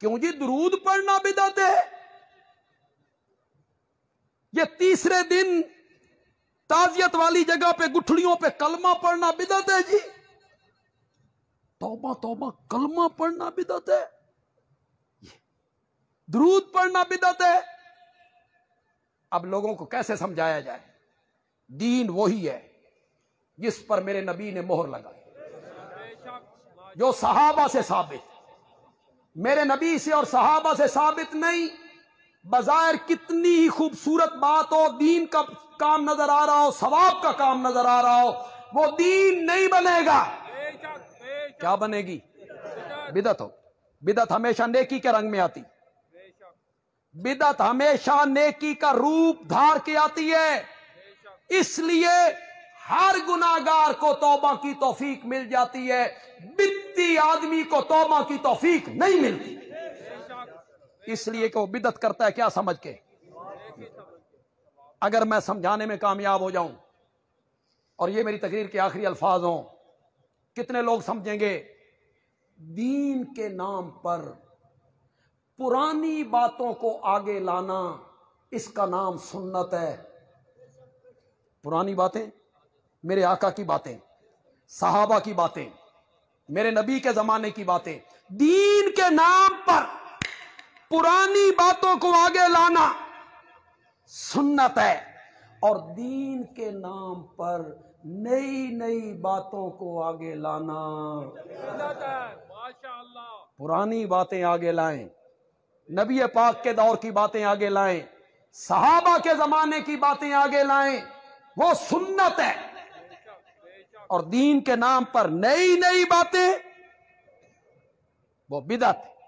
क्यों जी? दुरूद पढ़ना बिदअत है। ये तीसरे दिन ताजियत वाली जगह पे गुठलियों पे कलमा पढ़ना बिदअत है जी। तौबा तौबा, कलमा पढ़ना बिदअत है, दुरूद पढ़ना बिदअत है। अब लोगों को कैसे समझाया जाए? दीन वही है जिस पर मेरे नबी ने मोहर लगाई, जो सहाबा से साबित, मेरे नबी से और सहाबा से साबित नहीं। बजायर कितनी ही खूबसूरत बात हो, दीन का काम नजर आ रहा हो, सवाब का काम नजर आ रहा हो, वो दीन नहीं बनेगा। क्या बनेगी? बिदअत हो। बिदअत हमेशा नेकी के रंग में आती, बिदअत हमेशा नेकी का रूप धार के आती है। इसलिए हर गुनाहगार को तौबा की तौफीक मिल जाती है, बिदती आदमी को तौबा की तौफीक नहीं मिलती। इसलिए कि वो बिदअत करता है क्या समझ के। अगर मैं समझाने में कामयाब हो जाऊं और ये मेरी तकरीर के आखिरी अल्फाज हों, कितने लोग समझेंगे दीन के नाम पर पुरानी बातों को आगे लाना, इसका नाम सुन्नत है। पुरानी बातें, मेरे आका की बातें, सहाबा की बातें, मेरे नबी के जमाने की बातें, दीन के नाम पर पुरानी बातों को आगे लाना सुन्नत है। और दीन के नाम पर नई नई बातों को आगे लाना, पुरानी बातें आगे लाएं, नबी पाक के दौर की बातें आगे लाएं, सहाबा के जमाने की बातें आगे लाएं, वो सुन्नत है। और दीन के नाम पर नई नई बातें, वो बिदअत है।